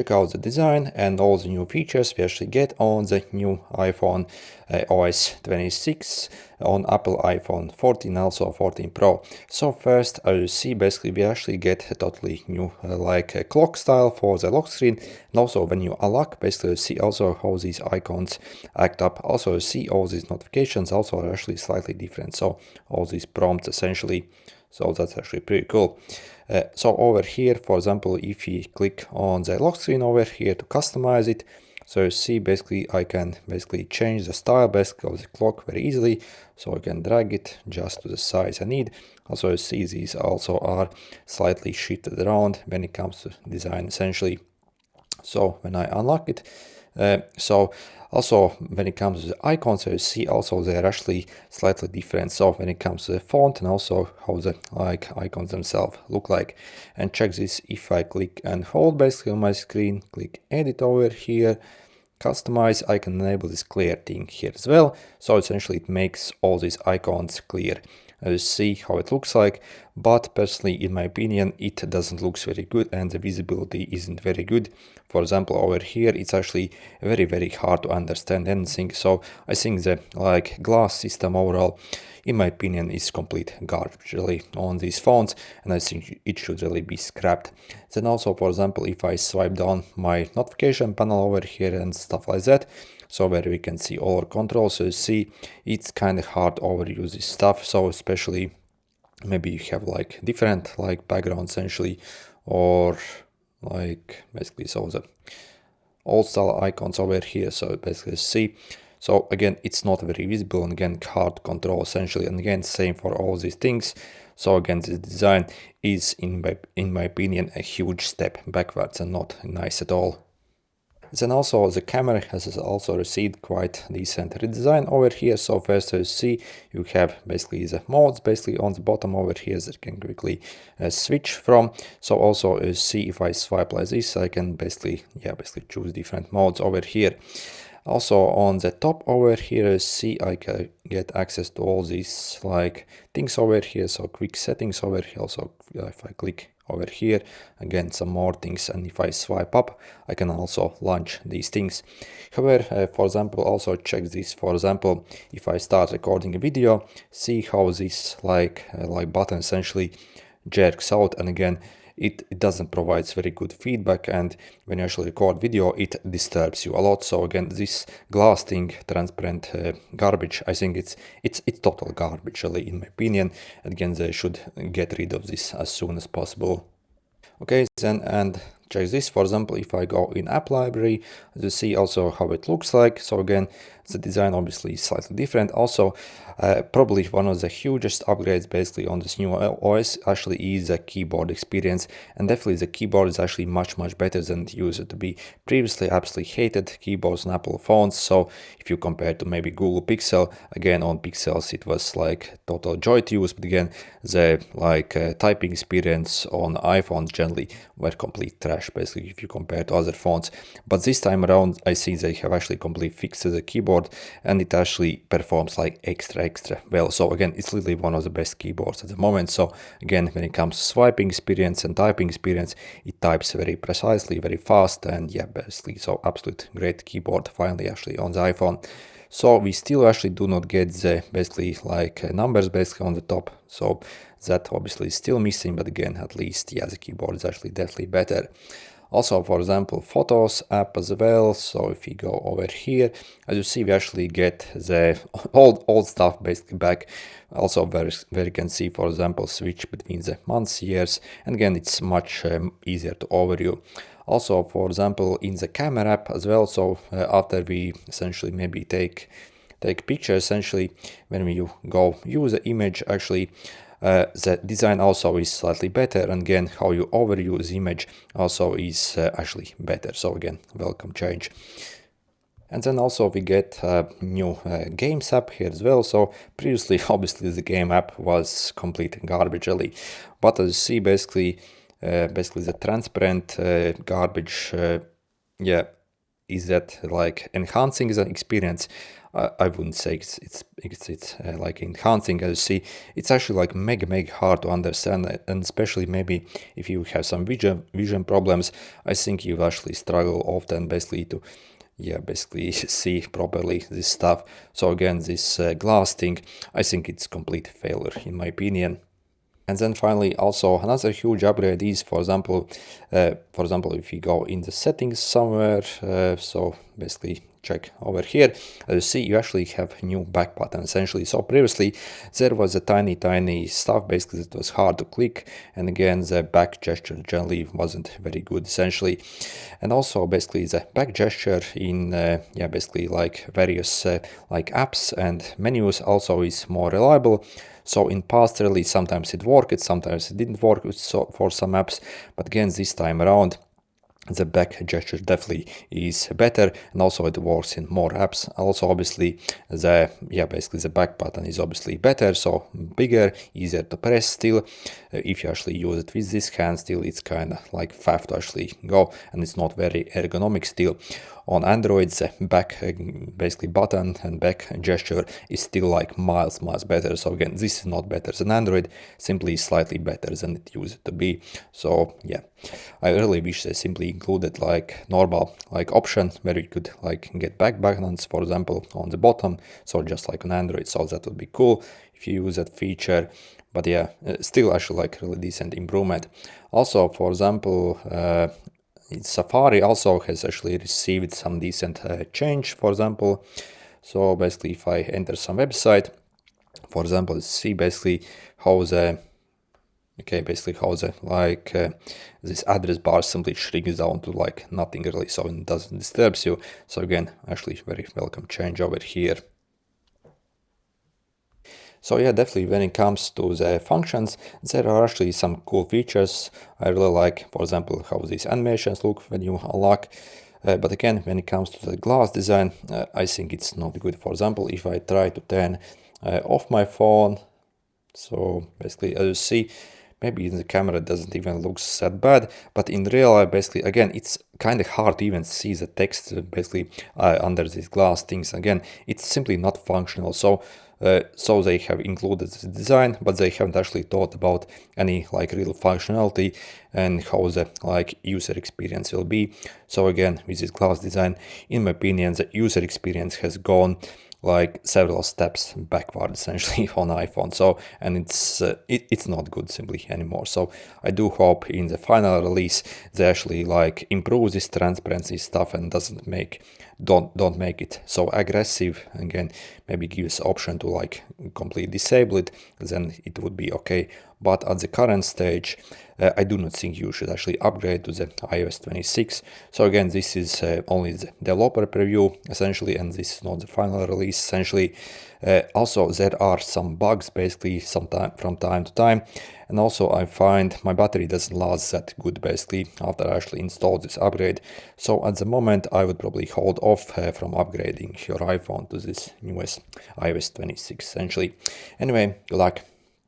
Check out the design and all the new features we actually get on the new iPhone OS 26 on Apple iPhone 14, also 14 Pro. So first, as you see, basically we actually get a totally new like a clock style for the lock screen, and also when you unlock, basically you see also how these icons act up. Also you see all these notifications also are actually slightly different, so all these prompts essentially. So that's actually pretty cool. So over here, for example, if you click on the lock screen over here to customize it, so you see basically I can basically change the style basically of the clock very easily. So I can drag it just to the size I need. Also you see these also are slightly shifted around when it comes to design essentially. So when I unlock it, so also when it comes to the icons, you see also they're actually slightly different. So when it comes to the font and also how the like icons themselves look like. And check this, if I click and hold basically on my screen, click edit over here, customize, I can enable this clear thing here as well. So essentially it makes all these icons clear. You see how it looks like, but personally in my opinion it doesn't look very good and the visibility isn't very good. For example, over here it's actually very hard to understand anything, so I think the like glass system overall in my opinion is complete garbage really on these phones, and I think it should really be scrapped. Then also, for example, if I swipe down my notification panel over here and stuff like that, so where we can see all our controls, so you see it's kind of hard to overuse this stuff. So especially maybe you have like different like background essentially, or like basically so the old style icons over here, so basically see. So again, it's not very visible and again hard to control essentially, and again same for all these things. So again, this design is in my opinion a huge step backwards and not nice at all. Then also the camera has also received quite decent redesign over here. So first you see you have basically the modes basically on the bottom over here that you can quickly switch from. So also you see if I swipe like this, I can basically choose different modes over here. Also on the top over here, you see I can get access to all these like things over here. So quick settings over here. Also if I click over here, again some more things, and if I swipe up I can also launch these things. However, for example, also check this. For example, if I start recording a video, see how this like button essentially jerks out, and again it doesn't provide very good feedback, and when you actually record video it disturbs you a lot. So again, this glass thing, transparent garbage, I think it's total garbage really in my opinion. Again, they should get rid of this as soon as possible. Okay, then and check this. For example, if I go in app library, you see also how it looks like. So again, the design obviously is slightly different. Also, probably one of the hugest upgrades basically on this new OS actually is the keyboard experience, and definitely the keyboard is actually much better than it used to be. Previously, I absolutely hated keyboards on Apple phones. So if you compare to maybe Google Pixel, again on Pixels it was like total joy to use, but again the like typing experience on iPhones generally were complete trash basically if you compare to other phones. But this time around I see they have actually completely fixed the keyboard and it actually performs like extra well. So again, it's literally one of the best keyboards at the moment. So again, when it comes to swiping experience and typing experience, it types very precisely, very fast, and yeah, basically so absolute great keyboard finally actually on the iPhone. So we still actually do not get the basically like numbers basically on the top, so that obviously is still missing, but again, at least yeah, the keyboard is actually definitely better. Also, for example, Photos app as well. So if we go over here, as you see, we actually get the old stuff basically back. Also, where you can see, for example, switch between the months, years, and again, it's much easier to overview. Also, for example, in the camera app as well. So after we essentially maybe take picture, essentially when we go use the image, actually the design also is slightly better, and again how you overuse image also is actually better. So again, welcome change. And then also we get a new games app here as well. So previously obviously the game app was complete garbage really, but as you see basically the transparent garbage, yeah, is that like enhancing the experience? I wouldn't say it's like enhancing. As you see, it's actually like mega hard to understand, and especially maybe if you have some vision problems, I think you actually struggle often basically to basically see properly this stuff. So again, this glass thing, I think it's complete failure in my opinion. And then finally, also another huge upgrade is, for example, if you go in the settings somewhere, so basically check over here, as you see, you actually have a new back button essentially. So previously there was a tiny stuff basically that was hard to click, and again the back gesture generally wasn't very good essentially. And also basically the back gesture in basically like various like apps and menus also is more reliable. So in past release sometimes it worked, sometimes it didn't work for some apps, but again this time around the back gesture definitely is better, and also it works in more apps. Also obviously basically the back button is obviously better, so bigger, easier to press still. If you actually use it with this hand still, it's kind of like faff to actually go, and it's not very ergonomic still. On Android, the back basically button and back gesture is still like miles better. So again, this is not better than Android, simply slightly better than it used to be. So yeah, I really wish they simply included like normal like option where you could like get back buttons, for example, on the bottom. So just like on Android, so that would be cool if you use that feature. But yeah, still actually like really decent improvement. Also, for example, Safari also has actually received some decent change, for example. So basically if I enter some website, for example, see basically how the this address bar simply shrinks down to like nothing really, so it doesn't disturb you. So again, actually very welcome change over here. So yeah, definitely when it comes to the functions, there are actually some cool features. I really like, for example, how these animations look when you unlock. But again, when it comes to the glass design, I think it's not good. For example, if I try to turn off my phone, so basically as you see, maybe in the camera it doesn't even look that bad, but in real life, basically, again, it's kind of hard to even see the text basically under these glass things. Again, it's simply not functional. So they have included the design, but they haven't actually thought about any like real functionality and how the like user experience will be. So again, with this glass design, in my opinion, the user experience has gone like several steps backward essentially on iPhone. So, and it's not good simply anymore. So I do hope in the final release they actually like improve this transparency stuff and don't make it so aggressive. Again, maybe give us option to like completely disable it, then it would be okay. But at the current stage, I do not think you should actually upgrade to the iOS 26. So again, this is only the developer preview essentially, and this is not the final release essentially. Also, there are some bugs basically from time to time, and also I find my battery doesn't last that good basically after I actually installed this upgrade. So at the moment, I would probably hold off from upgrading your iPhone to this newest iOS 26 essentially. Anyway, good luck.